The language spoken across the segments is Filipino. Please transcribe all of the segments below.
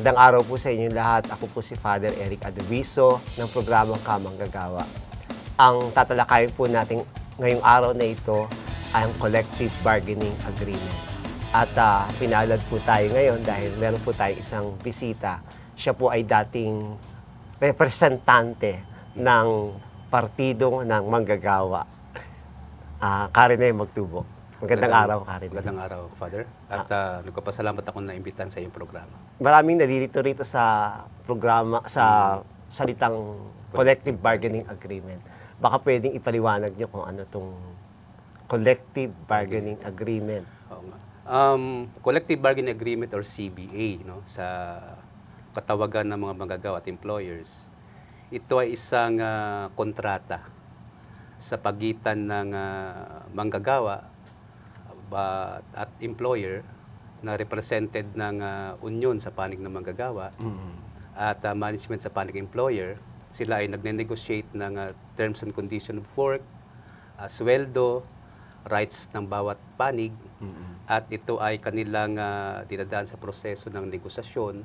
Magandang araw po sa inyo lahat. Ako po si Father Eric Adoviso ng programang Kamanggagawa. Ang tatalakayin po natin ngayong araw na ito ay ang Collective Bargaining Agreement. At pinalad po tayo ngayon dahil meron po tayong isang bisita. Siya po ay dating representante ng partidong ng manggagawa. Karinay Magtubo. Magandang araw, Karinay. Magandang araw, Father. At nagpapasalamat ako na imbitan sa iyong programa. Maraming nalilito rito sa programa, sa salitang Collective Bargaining Agreement. Baka pwedeng ipaliwanag niyo kung ano itong Collective Bargaining Agreement. Oo nga. Collective Bargaining Agreement or CBA, no, sa katawagan ng mga manggagawa at employers, ito ay isang kontrata sa pagitan ng manggagawa at employer na represented ng union sa panig ng manggagawa at management sa panig employer. Sila ay nagne-negotiate ng terms and conditions of work, sweldo, rights ng bawat panig, at ito ay kanilang dinadaan sa proseso ng negosasyon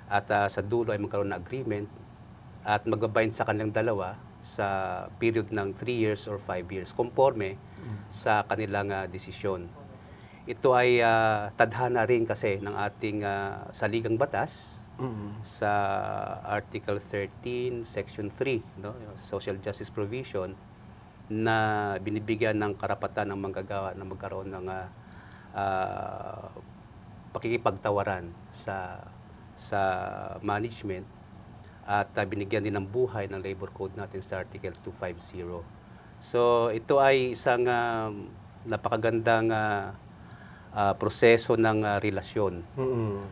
at sa dulo ay magkaroon ng agreement at magbabind sa kanilang dalawa sa period ng 3 years or 5 years, conforme sa kanilang desisyon. Ito ay tadhana rin kasi ng ating saligang batas sa Article 13, Section 3, no, Social Justice Provision, na binibigyan ng karapatan ng manggagawa na magkaroon ng pakikipagtawaran sa management at binigyan din ng buhay ng labor code natin sa Article 250. So ito ay isang napakagandang proseso ng relasyon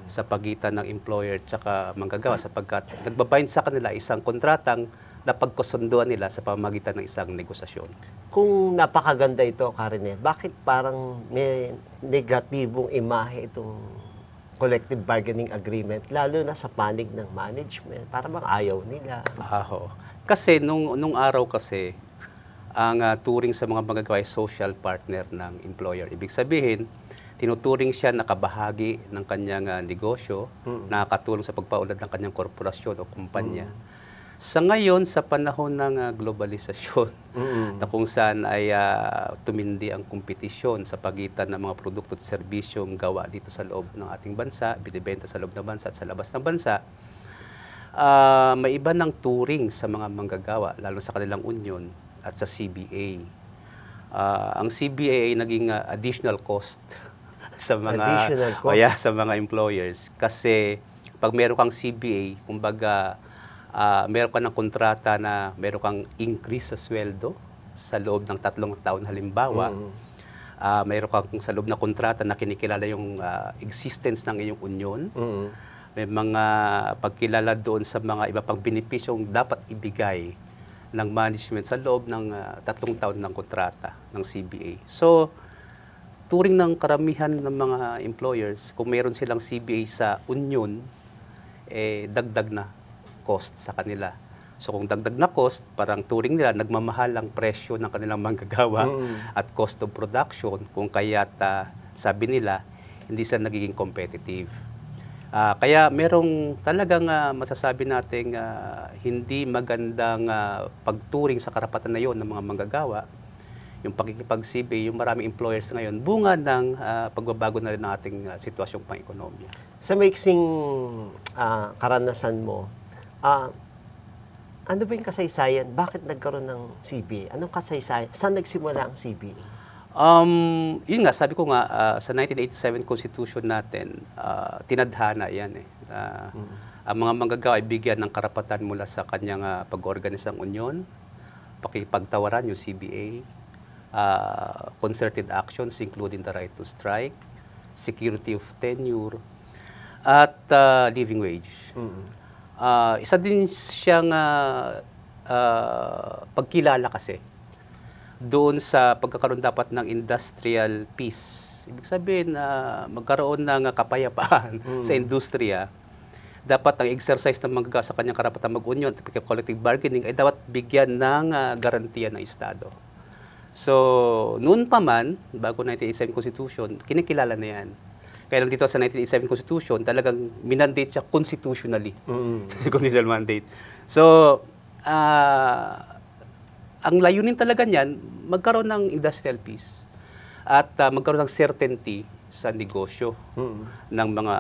sa pagitan ng employer at saka manggagawa sapagkat nagbabind sa kanila isang kontratang na pagkasunduan nila sa pamamagitan ng isang negosasyon. Kung napakaganda ito, Karinel, bakit parang may negatibong imahe itong Collective Bargaining Agreement, lalo na sa panig ng management? Para bang ayaw nila? Kasi nung araw kasi, ang turing sa mga manggagawa ay social partner ng employer. Ibig sabihin, tinuturing siya na kabahagi ng kanyang negosyo, nakakatulong sa pagpaunlad ng kanyang korporasyon o kumpanya. Sa ngayon, sa panahon ng globalisasyon, na kung saan ay tumindi ang kompetisyon sa pagitan ng mga produkto at serbisyong gawa dito sa loob ng ating bansa, binibenta sa loob ng bansa at sa labas ng bansa, may iba ng turing sa mga manggagawa, lalo sa kanilang union at sa CBA. Ang CBA ay naging additional cost sa mga employers kasi pag meron kang CBA, kumbaga meron ka ng kontrata na meron kang increase sa sweldo sa loob ng 3 taon halimbawa. Meron kang sa loob ng kontrata na kinikilala yung existence ng iyong union. May mga pagkilala doon sa mga iba pang benepisyong dapat ibigay ng management sa loob ng 3 taon ng kontrata ng CBA. So, turing ng karamihan ng mga employers, kung meron silang CBA sa union, dagdag na cost sa kanila. So kung dagdag na cost, parang turing nila, nagmamahal ang presyo ng kanilang manggagawa at cost of production, kung kaya't sabi nila, hindi sila nagiging competitive. Kaya merong talagang masasabi nating hindi magandang pagturing sa karapatan na yon ng mga manggagawa, yung pakikipag-CBA, yung maraming employers ngayon, bunga ng pagbabago na rin ng ating sitwasyong pang-ekonomiya. Sa maiksing karanasan mo, ano ba yung kasaysayan? Bakit nagkaroon ng CBA? Anong kasaysayan? Saan nagsimula ang CBA? Yun nga, sabi ko nga, sa 1987 Constitution natin, tinadhana yan eh. Ang mga manggagawa ay bigyan ng karapatan mula sa kanyang pag-organisang union, pakipagtawaran yung CBA, concerted actions including the right to strike, security of tenure, at living wage. Isa din siyang pagkilala kasi doon sa pagkakaroon dapat ng industrial peace. Ibig sabihin na magkaroon ng kapayapaan sa industriya. Dapat ang exercise ng manggagawa sa kanyang karapatan mag-union at collective bargaining ay dapat bigyan ng garantiya ng Estado. So, noon pa man, bago 1987 Constitution, kinikilala na yan. Kaya lang dito sa 1987 Constitution, talagang minandate siya constitutionally. Constitutional mandate. So, ang layunin talaga niyan, magkaroon ng industrial peace at magkaroon ng certainty sa negosyo ng mga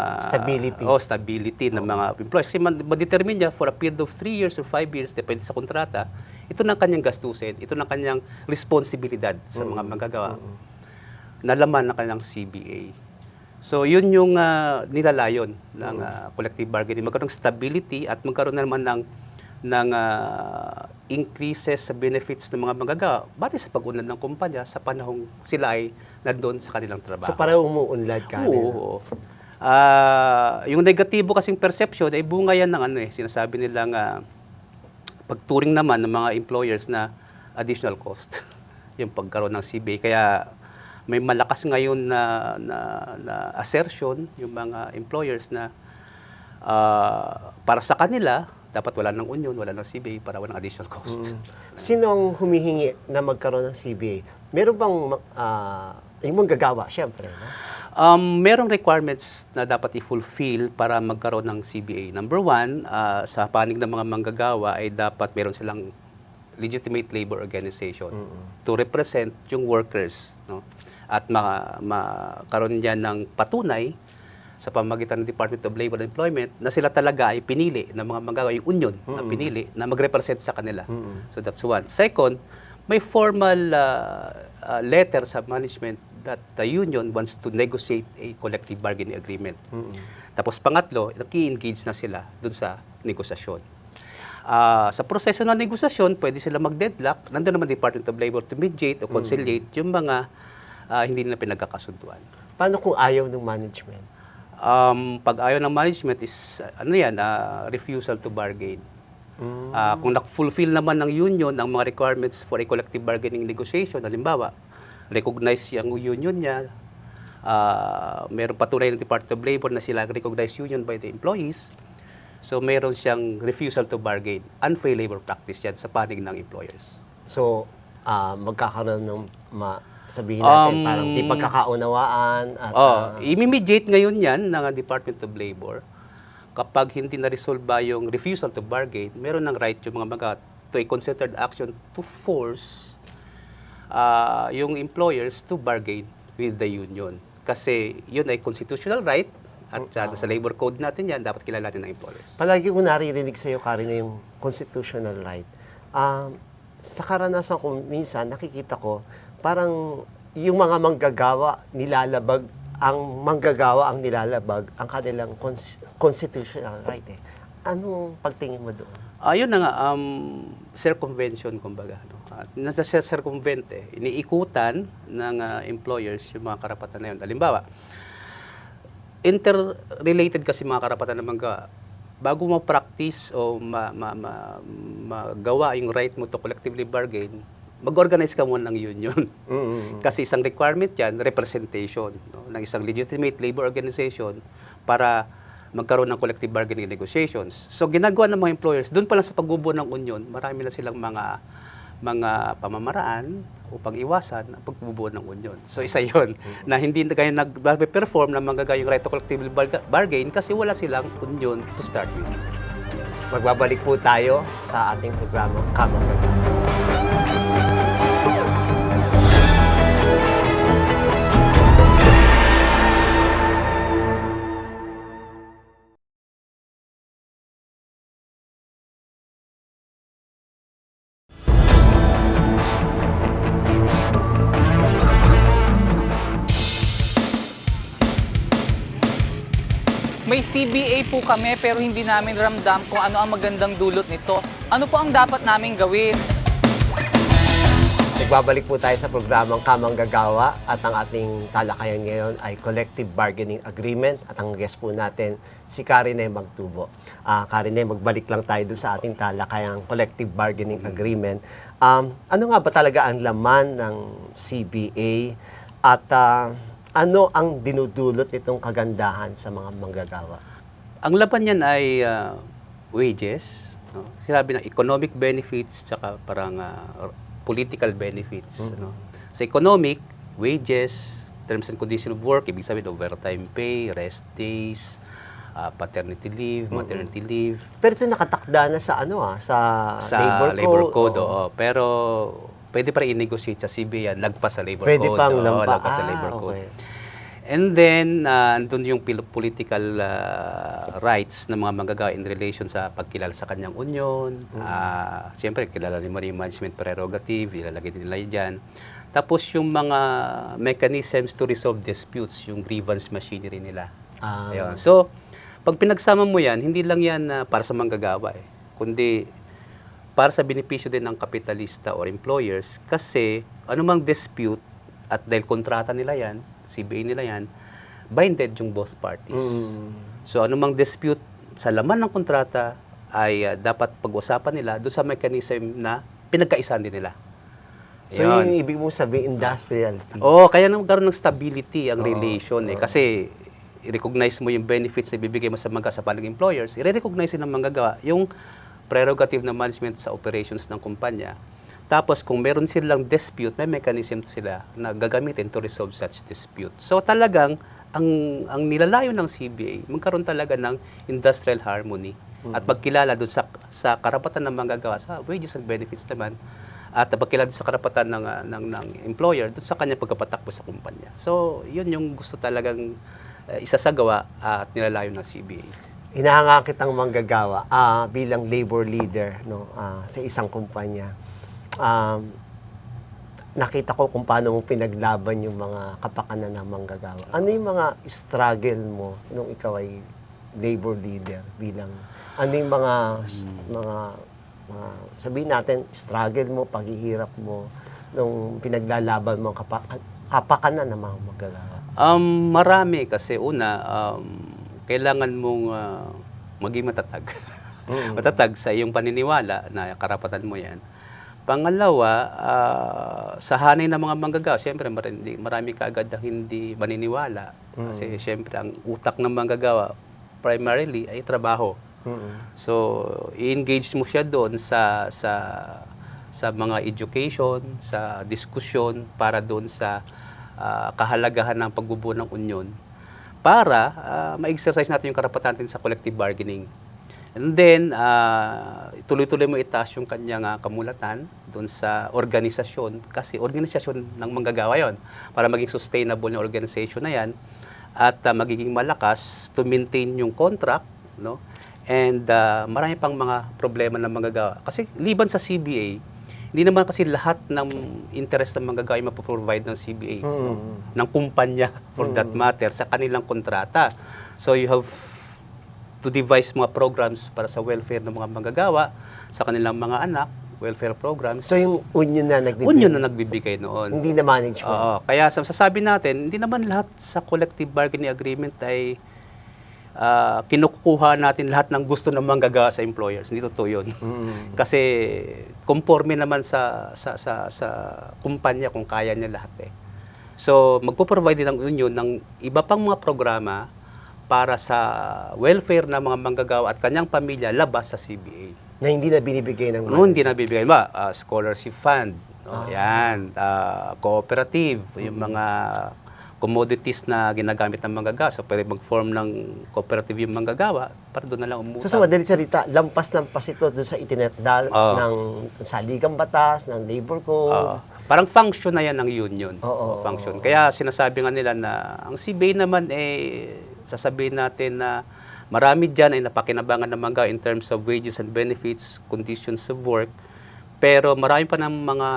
stability ng mga employees. Kasi ma-determine niya for a period of 3 years or 5 years, depende sa kontrata, ito ng kanyang gastusin, ito ng kanyang responsibilidad sa mga manggagawa na laman ng kanyang CBA. So, yun yung nilalayon ng collective bargaining. Magkaroon ng stability at magkaroon naman ng increases sa benefits ng mga manggagawa batay sa pag-unlad ng kumpanya sa panahong sila ay nandoon sa kanilang trabaho. So, pareho umuunlad ka. Oo. Yung negatibo kasing perception ay bunga yan ng sinasabi nilang pagturing naman ng mga employers na additional cost yung pagkaroon ng CBA. Kaya may malakas ngayon na assertion yung mga employers na para sa kanila, dapat wala ng union, wala ng CBA para walang additional cost. Sino ang humihingi na magkaroon ng CBA? Meron bang yung manggagawa, syempre, no? Merong requirements na dapat i-fulfill para magkaroon ng CBA. Number one, sa panig ng mga manggagawa ay dapat meron silang legitimate labor organization to represent yung workers, no? At makaroon niyan ng patunay sa pamamagitan ng Department of Labor and Employment na sila talaga ay pinili ng mga manggagawa, yung union na pinili na mag-represent sa kanila. So that's one. Second, may formal letter sa management that the union wants to negotiate a collective bargaining agreement. Tapos pangatlo, naki-engage na sila dun sa negosasyon. Sa proseso ng negosasyon, pwede sila mag-deadlock. Nandun naman Department of Labor to mediate o conciliate yung mga hindi nila pinagkakasunduan. Paano kung ayaw ng management? Pag ayaw ng management is, refusal to bargain. Kung na-fulfill naman ng union ang mga requirements for a collective bargaining negotiation, halimbawa, recognize yung union niya, meron patunay ng Department of Labor na sila recognized union by the employees, so meron siyang refusal to bargain. Unfair labor practice yan sa panig ng employers. So, magkakaroon ng sabihin natin, parang di pagkakaunawaan at i-mediate ngayon yan ng Department of Labor. Kapag hindi na-resolve ba yung refusal to bargain, meron ng right yung mga to a concerted action to force yung employers to bargain with the union. Kasi yun ay constitutional right at sa labor code natin yan, dapat kilalanin ng employers. Palagi ko naririnig sa iyo, Karen, na yung constitutional right. Sa karanasan ko, minsan nakikita ko, parang yung mga manggagawa ang nilalabag ang kanilang constitutional right. Anong pagtingin mo doon? Ayun na nga, circumvention, kumbaga. No? Nasa circumvent, iniikutan ng employers yung mga karapatan na yun. Halimbawa, interrelated kasi mga karapatan ng manggagawa. Bago mo practice o magawa yung right mo to collectively bargain, mag-organize ka muna ng union. Kasi isang requirement yan, representation ng isang legitimate labor organization para magkaroon ng collective bargaining negotiations. So ginagawa ng mga employers, doon pa lang sa pagbubuo ng union, marami na silang mga pamamaraan upang iwasan ang pagbubuo ng union. So isa yon na hindi na kayo nag-perform na manggagayong right to collectively bargain kasi wala silang union to start with. Magbabalik po tayo sa ating programang Kamanggagawa. May CBA po kami pero hindi namin ramdam kung ano ang magandang dulot nito. Ano po ang dapat namin gawin? Nagbabalik po tayo sa programang Kamanggagawa at ang ating talakayan ngayon ay Collective Bargaining Agreement at ang guest po natin si Karine Magtubo. Karine, magbalik lang tayo dun sa ating talakayang Collective Bargaining Agreement. Ano nga ba talaga ang laman ng CBA at ano ang dinudulot nitong kagandahan sa mga manggagawa? Ang laban niyan ay wages, no? Sinabi ng economic benefits tsaka parang political benefits. No? Sa economic, wages, terms and conditions of work, ibig sabihin overtime pay, rest days, paternity leave, maternity leave. Pero ito nakatakda na sa Sa labor code, oo. oo. Pero pwede pa rin i-negotiate sa CBA yan, lagpas sa labor Pwede code. pang Oo, lampa. lagpas sa labor code. Okay. And then, andun yung political rights ng mga manggagawa in relation sa pagkilala sa kanyang union. Siyempre, kilala rin mo rin yung management prerogative, ilalagay din nila dyan. Tapos yung mga mechanisms to resolve disputes, yung grievance machinery nila. Ayun. So, pag pinagsama mo yan, hindi lang yan para sa manggagawa kundi para sa benepisyo din ng kapitalista or employers kasi anumang dispute at dahil kontrata nila yan, CBA nila yan, binded yung both parties. So anumang dispute sa laman ng kontrata ay dapat pag-usapan nila doon sa mechanism na pinagkaisahan din nila. So yung ibig mo sabihin, industrial peace. Oo, kaya nagkaroon ng stability ang relation kasi i-recognize mo yung benefits na bibigay mo sa sa public employers, i-recognize din ng manggagawa yung prerogative ng management sa operations ng kumpanya. Tapos kung meron silang dispute, may mechanism sila na gagamitin to resolve such dispute. So talagang ang nilalayo ng CBA, magkaroon talaga ng industrial harmony at pagkilala doon sa karapatan ng manggagawa sa wages and benefits naman at pagkilala sa karapatan ng employer doon sa kanyang pagkapatakbo sa kumpanya. So yun yung gusto talagang isasagawa at nilalayo ng CBA. Hinahanga kitang manggagawa bilang labor leader sa isang kumpanya. Nakita ko kung paano mo pinaglaban yung mga kapakanan ng manggagawa. Ano yung mga struggle mo nung ikaw ay labor leader bilang ano yung mga sabihin natin struggle mo, paghihirap mo nung pinaglalaban mo kapakanan ng mga manggagawa? Marami kasi una kailangan mong maging matatag. Matatag sa iyong paniniwala na karapatan mo 'yan. Pangalawa, sa hanay ng mga manggagawa, siyempre marami kaagad na hindi maniniwala. Kasi siyempre ang utak ng manggagawa primarily ay trabaho. So, i-engage mo siya doon sa mga education, sa diskusyon para doon sa kahalagahan ng pagbubuo ng union para ma-exercise natin yung karapatan natin sa collective bargaining. And then, tuloy-tuloy mo itaas yung kanyang kamulatan doon sa organisasyon kasi organisasyon ng manggagawa yon para maging sustainable yung organization na yan at magiging malakas to maintain yung contract, no? And marami pang mga problema ng manggagawa. Kasi liban sa CBA, hindi naman kasi lahat ng interest ng manggagawa ay mapoprovide ng CBA, no? Ng kumpanya for that matter sa kanilang kontrata. So you have to devise mga programs para sa welfare ng mga manggagawa, sa kanilang mga anak, welfare programs. So yung union na nagbibigay? Union na nagbibigay noon. Hindi na management? Oo. Kaya sasabi natin, hindi naman lahat sa collective bargaining agreement ay kinukuha natin lahat ng gusto ng manggagawa sa employers. Hindi totoo yun. Kasi conforme naman sa kumpanya kung kaya niya lahat So magpo-provide din ng union ng iba pang mga programa para sa welfare ng mga manggagawa at kanyang pamilya labas sa CBA. Na hindi na binibigay ng No, hindi na bibigay. Scholarship fund, yan, cooperative, yung mga commodities na ginagamit ng manggagawa. So, pwede mag-form ng cooperative yung manggagawa para doon na lang umutang. So, sa madalit salita, lampas ito doon sa itinatda ng saligang batas, ng labor code. Parang function na yan ng union. Function. Kaya sinasabi nga nila na ang CBA naman sasabihin natin na marami dyan ay napakinabangan ng manggagawa in terms of wages and benefits, conditions of work, pero marami pa ng mga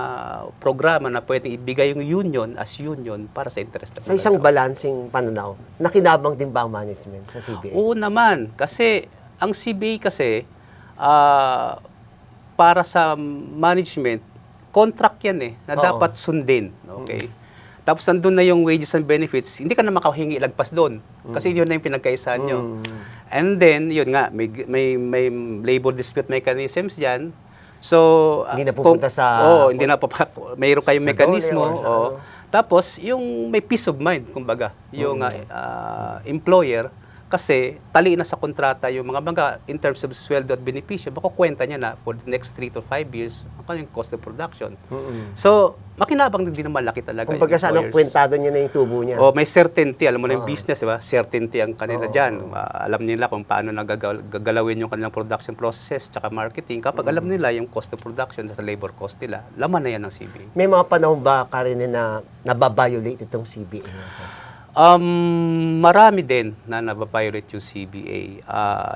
programa na pwedeng ibigay yung union as union para sa interest ng Sa isang balancing pananaw, nakinabang din ba ang management sa CBA? Oo naman, kasi ang CBA kasi para sa management, contract yan na dapat sundin. Okay? Tapos nandun na yung wages and benefits, hindi ka na makahingi ilagpas doon. Kasi yun na yung pinagkaisahan nyo. And then, yun nga, may labor dispute mechanisms dyan. So, hindi na pupunta sa... hindi na mayroon kayong sa mekanismo. dole or Tapos, yung may peace of mind, kumbaga. Yung employer, Kasi tali na sa kontrata yung mga in terms of sweldo at benepisyo, makukwenta niya na for the next 3 to 5 years ang kanyang cost of production. So, makinabang din naman malaki talaga Kumbaga sa anong kwentado niya na yung tubo niya. O may certainty, alam mo na yung business, di ba? Certainty ang kanila dyan. Alam nila kung paano gagalawin yung kanilang production processes tsaka marketing. Kapag alam nila yung cost of production sa labor cost nila, laman na yan ng CBA. May mga panahon ba, Karen, na nababiolate itong CBA natin? Marami din na nababiolate yung CBA,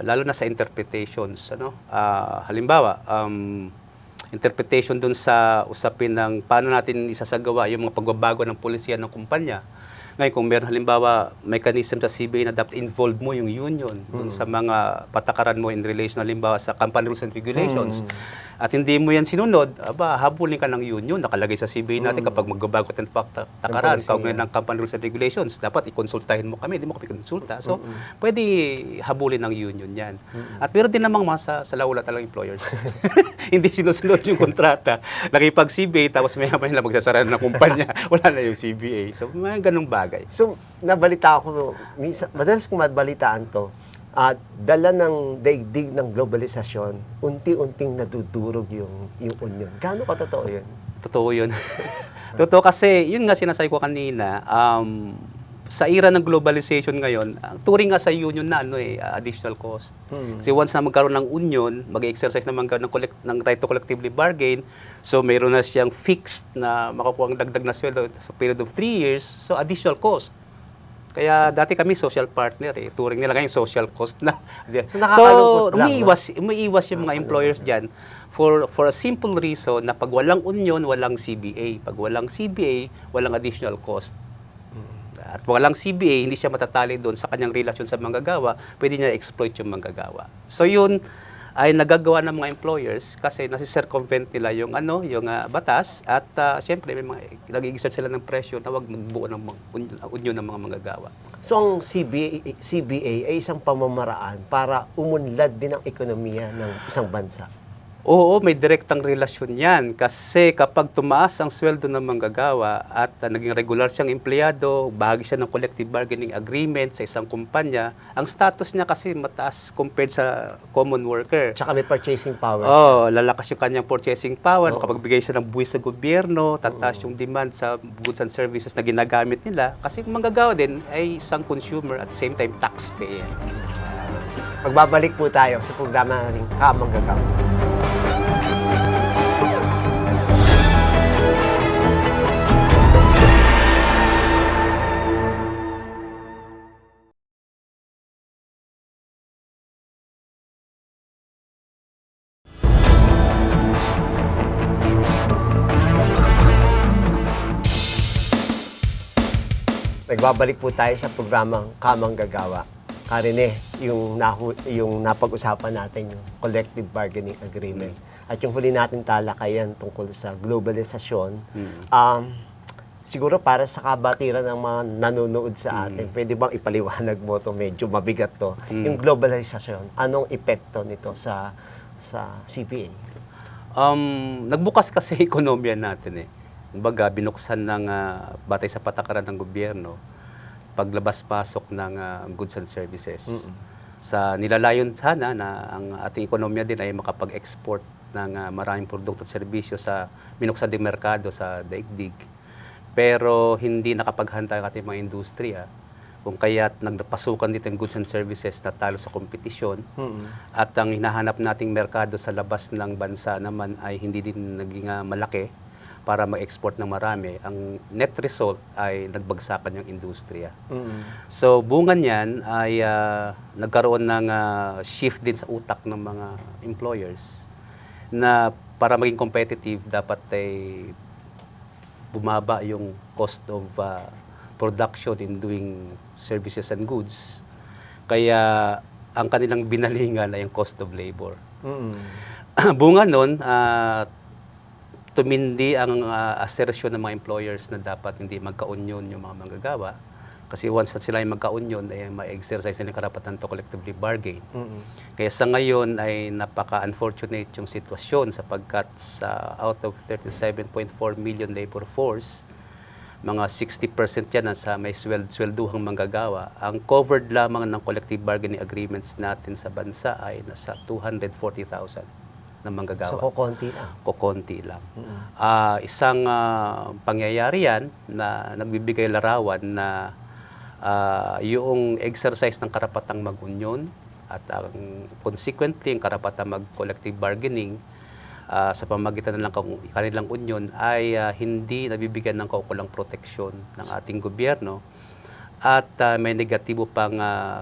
lalo na sa interpretations. Halimbawa, interpretation dun sa usapin ng paano natin isasagawa yung mga pagbabago ng polisiya ng kumpanya. Ngayon, kung meron halimbawa mechanism sa CBA na dapat involve mo yung union dun sa mga patakaran mo in relation halimbawa sa company rules and regulations, at hindi mo yan sinunod, habulin ka ng union. Nakalagay sa CBA natin kapag magbabago ng takaran, kaugnay ng company rules and regulations, dapat ikonsultahin mo kami, hindi mo kami konsulta. So, pwede habulin ng union yan. At meron din namang mga sa laula talang employers. Hindi sinusunod yung kontrata. Nakipag-CBA, tapos may na magsasara ng kumpanya, wala na yung CBA. So, may ganung bagay. So, nabalita ako, madalas kong mabalitaan to, dala ng daigdig ng globalisasyon, unti-unting nadudurog yung union. Gaano ka totoo yun? Totoo yun. Totoo kasi, yun nga sinasabi ko kanina, sa era ng globalization ngayon, turing nga sa union na additional cost. Kasi once na magkaroon ng union, mag-exercise naman ng right to collectively bargain, so mayroon na siyang fixed na makukuha ang dagdag na sweldo sa period of 3 years, so additional cost. Kaya dati kami social partner turing nila ngayon social cost na. So, umiiwas yung mga employers diyan for a simple reason na pag walang union, walang CBA. Pag walang CBA, walang additional cost. At walang CBA, hindi siya matatali doon sa kanyang relasyon sa manggagawa, pwede niya exploit yung manggagawa. So yun ay nagagawa ng mga employers kasi nasi-circumvent nila yung batas at syempre may mga nag-i-exert sila ng presyo na wag magbuo ng union ng mga manggagawa. So ang CBA ay isang pamamaraan para umunlad din ang ekonomiya ng isang bansa. Oo, may direktang relasyon yan. Kasi kapag tumaas ang sweldo ng manggagawa at naging regular siyang empleyado, bahagi siya ng collective bargaining agreement sa isang kumpanya, ang status niya kasi mataas compared sa common worker. Tsaka may purchasing power. Lalakas yung kanyang purchasing power. Makapagbigay siya ng buwis sa gobyerno, tataas yung demand sa goods and services na ginagamit nila. Kasi yung manggagawa din ay isang consumer at the same time taxpayer. Magbabalik po tayo sa programa nating Kamanggagawa. Nagbabalik po tayo sa programang Kamanggagawa. Karine, yung napag-usapan natin, yung collective bargaining agreement. At yung huli natin talakayan tungkol sa globalisasyon, siguro para sa kabatiran ng mga nanonood sa atin, pwede bang ipaliwanag mo to medyo mabigat to, yung globalisasyon, anong epekto nito sa CPA? Nagbukas kasi ekonomiya natin Kumbaga, binuksan ng batay sa patakaran ng gobyerno, paglabas-pasok ng goods and services. Sa nilalayon sana na ang ating ekonomiya din ay makapag-export ng maraming produkto at serbisyo sa binuksan ding merkado sa daigdig. Pero hindi nakapaghanda ang ating mga industriya. Kung kaya't nagpasukan dito ang goods and services na talo sa kompetisyon. At ang hinahanap nating merkado sa labas ng bansa naman ay hindi din naging malaki para mag-export ng marami. Ang net result ay nagbagsakan yung industriya. So, bunga niyan ay nagkaroon ng shift din sa utak ng mga employers na para maging competitive, dapat ay bumaba yung cost of production in doing services and goods. Kaya ang kanilang binalingan ay yung cost of labor. Bunga nun, tumindi ang assertion ng mga employers na dapat hindi magka-union yung mga manggagawa. Kasi once na sila ay magka-union, ay ma-exercise nila karapatan to collectively bargain. Kaya sa ngayon ay napaka-unfortunate yung sitwasyon sapagkat sa out of 37.4 million labor force, mga 60% yan sa may swelduhang manggagawa. Ang covered lamang ng collective bargaining agreements natin sa bansa ay nasa 240,000 na manggagawa. So, kukonti lang. Kukonti lang. Isang pangyayari yan na nagbibigay larawan na yung exercise ng karapatang mag-union at ang consequently, ang karapatang mag-collective bargaining sa pamagitan ng kanilang union ay hindi nabibigyan ng kaukulang proteksyon ng ating gobyerno at may negatibo pang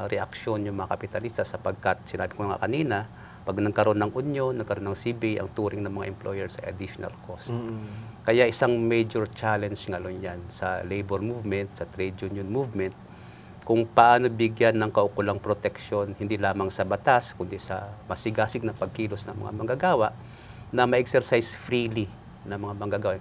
reaksyon yung mga kapitalista sapagkat sinabi ko nga kanina, pag nagkaroon ng union, nagkaroon ng CBA, ang turing ng mga employers ay additional cost. Kaya isang major challenge ngayon yan sa labor movement, sa trade union movement, kung paano bigyan ng kaukulang proteksyon hindi lamang sa batas, kundi sa masigasig na pagkilos ng mga manggagawa na ma-exercise freely ng mga manggagawa,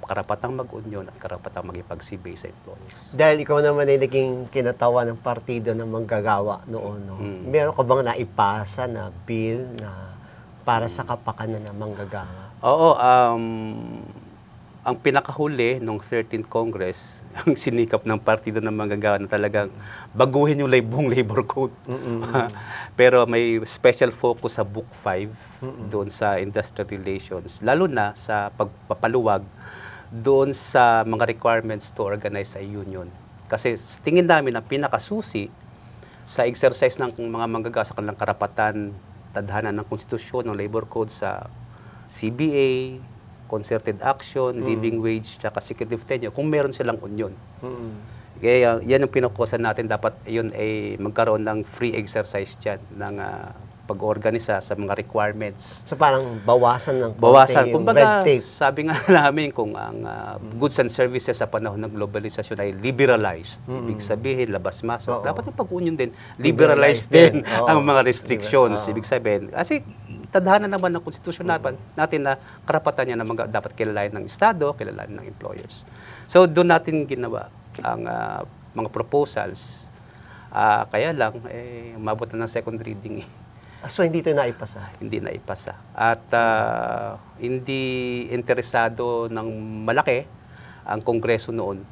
karapatang mag-union at karapatang magipag-CBA sa employers. Dahil ikaw naman ay naging kinatawa ng partido ng manggagawa noon, no? Meron ka bang naipasa na bill na para sa kapakanan ng manggagawa? Oo, ang pinakahuli nung 13th Congress, ang sinikap ng partido ng manggagawa na talagang baguhin yung buong labor code. Pero may special focus sa Book 5 doon sa industrial relations, lalo na sa pagpapaluwag doon sa mga requirements to organize a union. Kasi tingin namin ang pinakasusi sa exercise ng mga manggagawa sa kanilang karapatan, tadhana ng konstitusyon, ng labor code sa CBA, concerted action, living wage, tsaka security of tenure, kung meron silang union. Kaya yan yung pinukusan natin, dapat yun ay magkaroon ng free exercise dyan ng pag-organisa sa mga requirements. So parang bawasan ng Bawasan. yung Kumbaga, red tape. sabi nga namin kung ang goods and services sa panahon ng globalisasyon ay liberalized. Ibig sabihin, labas-masok. Dapat yung pag-union din, liberalized din ang mga restrictions. Ibig sabihin, kasi tadhana naman ng konstitusyon natin na karapatan niya na dapat kilalanin ng Estado, kilalanin ng employers. So doon natin ginawa ang mga proposals. Kaya lang, umabot na ng second reading eh. So hindi ito naipasa? Hindi naipasa. At hindi interesado ng malaki ang Kongreso noon.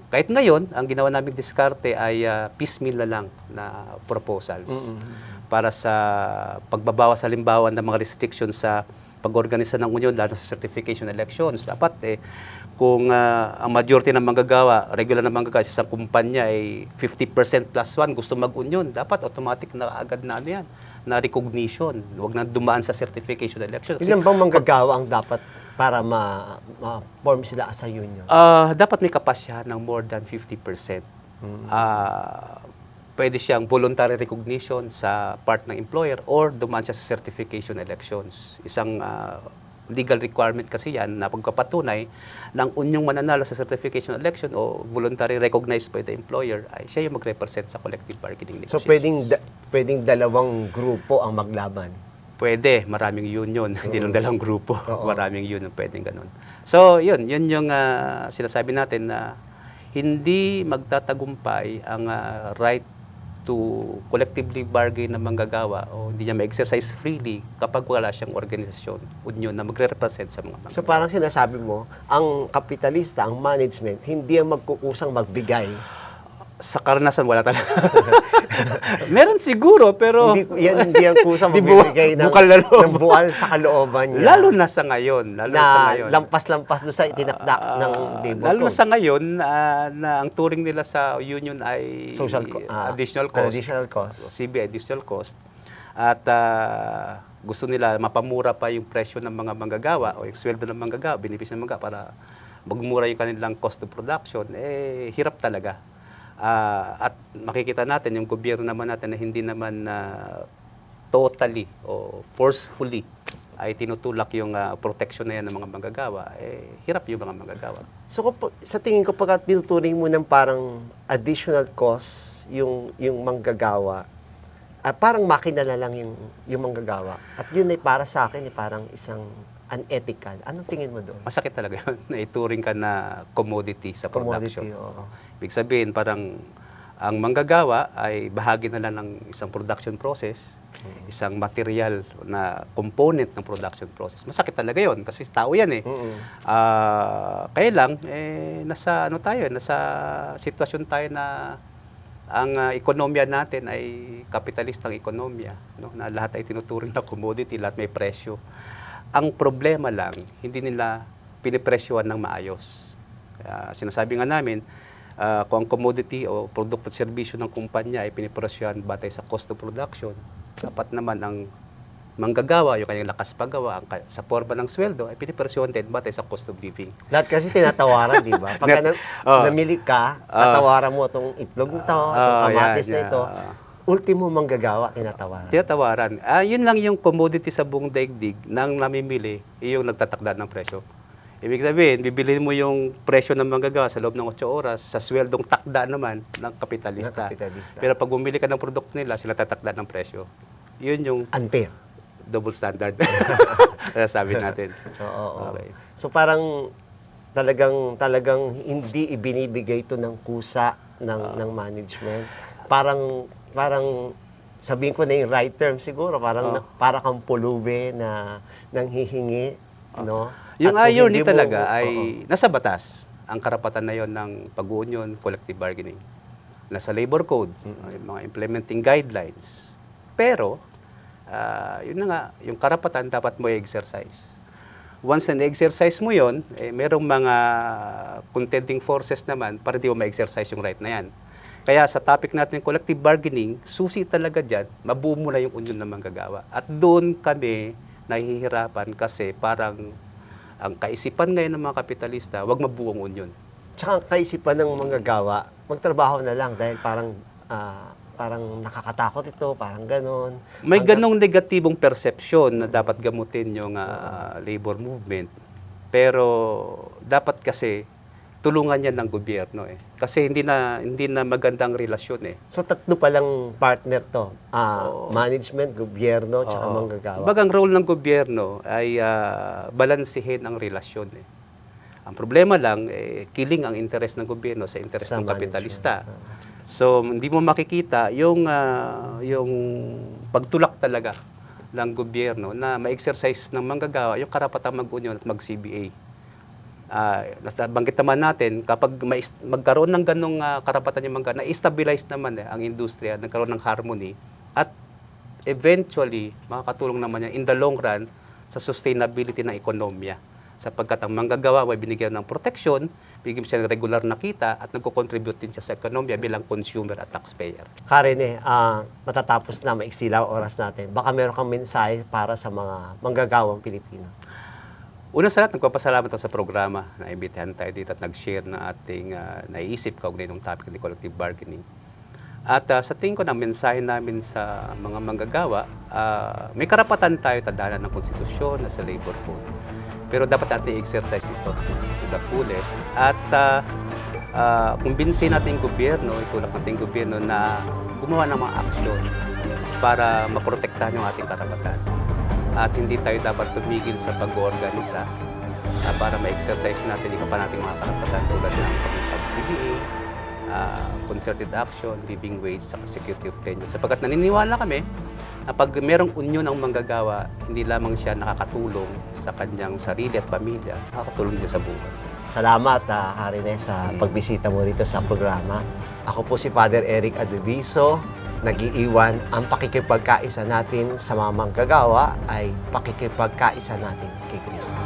Kahit ngayon, ang ginawa naming diskarte ay piecemeal na lang na proposals para sa pagbabawas halimbawa ng mga restrictions sa pag-organisa ng union, lalo sa certification elections. Dapat kung ang majority ng manggagawa, regular na manggagawa sa isang kumpanya ay 50% plus 1 gusto mag-union, dapat automatic na agad na yan, na recognition. Huwag na dumaan sa certification election. Ilan bang manggagawa ang dapat para ma-form sila as a union? Dapat may kapasyahan ng more than 50%. Pwede siyang voluntary recognition sa part ng employer or dumaan siya sa certification elections. Isang legal requirement kasi yan na pagpapatunay ng unyong mananalo sa certification election o voluntary recognized by the employer ay siya yung mag-represent sa collective bargaining So negotiations. pwedeng dalawang grupo ang maglaban? Pwede, maraming union, hindi lang dalawang grupo, maraming union, pwedeng ganun. So yun yung sinasabi natin na hindi magtatagumpay ang right to collectively bargain ng manggagawa o hindi niya ma-exercise freely kapag wala siyang organisasyon, union na magre-represent sa mga manggagawa. So parang sinasabi mo, ang kapitalista, ang management, hindi ang magkukusang magbigay. Sa karanasan, wala talaga. Meron siguro, pero Hindi ang kusang magbibigay ng buwal sa kalooban niya. Lalo na sa ngayon. Na lampas-lampas doon sa itinakdak ng labor lalo na code. sa ngayon, na ang turing nila sa union ay additional cost. Additional cost. CBI, additional cost. At gusto nila mapamura pa yung presyo ng mga manggagawa o yung sweldo ng manggagawa, benepisyo ng manggagawa para magmura yung kanilang cost of production, hirap talaga. At makikita natin, yung gobyerno naman natin na hindi naman totally o forcefully ay tinutulak yung protection na yan ng mga manggagawa, hirap yung mga manggagawa. So sa tingin ko, pagka tinuturing mo ng parang additional cost yung manggagawa, parang makina na lang yung manggagawa. At yun ay para sa akin, parang isang unethical. Anong tingin mo doon? Masakit talaga yun, na ituring ka na commodity sa production. Commodity, oo. Ibig sabihin, parang ang manggagawa ay bahagi na lang ng isang production process. isang material na component ng production process. Masakit talaga yon kasi tao yan eh. Kaya lang, nasa sitwasyon tayo na ang ekonomiya natin ay kapitalistang ekonomiya, no? Na lahat ay tinuturing na commodity, lahat may presyo. Ang problema lang, hindi nila pinipresyohan ng maayos. Kaya sinasabi nga namin, kung ang commodity o produkto at serbisyo ng kumpanya ay pinipresyohan batay sa cost of production, dapat naman ang manggagawa, yung kanyang lakas paggawa, sa forma ng sweldo, ay pinipresyohan din batay sa cost of living. Lahat kasi tinatawaran, di ba? Pagka namili ka, tatawaran mo itong itlog nito, itong kamatis na ito. Ultimo manggagawa, tinatawaran. Tinatawaran. Yun lang yung commodity sa buong daigdig nang namimili, yung nagtatakda ng presyo. Ibig sabihin, bibili mo yung presyo ng manggagawa sa loob ng 8 oras sa sweldong takda naman ng kapitalista. Pero pag bumili ka ng produkto nila, sila tatakda ng presyo. Yun yung unfair. Double standard. Sabi natin. Oo. Okay. So parang talagang hindi ibinibigay ito ng kusa ng management. Parang sabihin ko na yung right term siguro, para kang pulubi na nanghihingi, no? Yung At kung irony hindi mo- talaga ay nasa batas. Ang karapatan na yon ng pag-union, collective bargaining. Nasa labor code, yung mga implementing guidelines. Pero, yun na nga, yung karapatan dapat mo i-exercise. Once na exercise mo yon, merong mga contending forces naman para di mo ma-exercise yung right na yan. Kaya sa topic natin, collective bargaining, susi talaga dyan, mabuo mo na yung union na manggagawa. At doon kami nahihirapan kasi parang ang kaisipan ngayon ng mga kapitalista, wag mabuong union. Tsaka ang kaisipan ng manggagawa, magtrabaho na lang dahil parang nakakatakot ito, parang ganon. May ganong negatibong perception na dapat gamutin yung labor movement. Pero dapat kasi tulungan yan ng gobyerno eh. Kasi hindi na magandang relasyon eh. So tatlo palang partner to, management, gobyerno, tsaka manggagawa. Bagang role ng gobyerno ay balansihin ang relasyon eh. Ang problema lang, killing ang interest ng gobyerno sa interest Sa ng kapitalista. management. So, hindi mo makikita yung pagtulak talaga ng gobyerno na ma-exercise ng manggagawa yung karapatang mag-union at mag-CBA. Banggit naman natin, kapag magkaroon ng ganong karapatan yung manggagawa, na-stabilize naman ang industriya, nagkaroon ng harmony, at eventually, makakatulong naman yan in the long run sa sustainability ng ekonomiya. Sapagkat ang manggagawa ay binigyan ng protection, bigyan siya ng regular na kita, at nagko-contribute din siya sa ekonomiya bilang consumer at taxpayer. Karen, matatapos na, maiksilaw oras natin. Baka meron kang mensahe para sa mga manggagawang Pilipino. Una sa lahat, nagpapasalamat ako sa programa na imbitahan tayo dito at nag-share na ating naiisip kaugnay ng topic ng collective bargaining. At sa tingin ko, ng mensahe namin sa mga manggagawa, may karapatan tayo tadhana ng konstitusyon na sa labor code. Pero dapat natin i-exercise ito to the fullest. At kumbinsin natin yung gobyerno, itulak natin yung gobyerno na gumawa ng mga aksyon para maprotektahan yung ating karapatan. At hindi tayo dapat tumigil sa pag-organisa para ma-exercise natin iba pa nating mga karapatan tulad ng pag-CBA, concerted action, living wage, sa security of tenure. Sapagkat naniniwala kami na pag merong union ang manggagawa, hindi lamang siya nakakatulong sa kanyang sarili at pamilya, nakakatulong din sa buhay. Salamat, Karen, sa pagbisita mo dito sa programa. Ako po si Father Eric Adeviso. Nag-iiwan, ang pakikipagkaisa natin sa mga manggagawa ay pakikipagkaisa natin kay Kristo.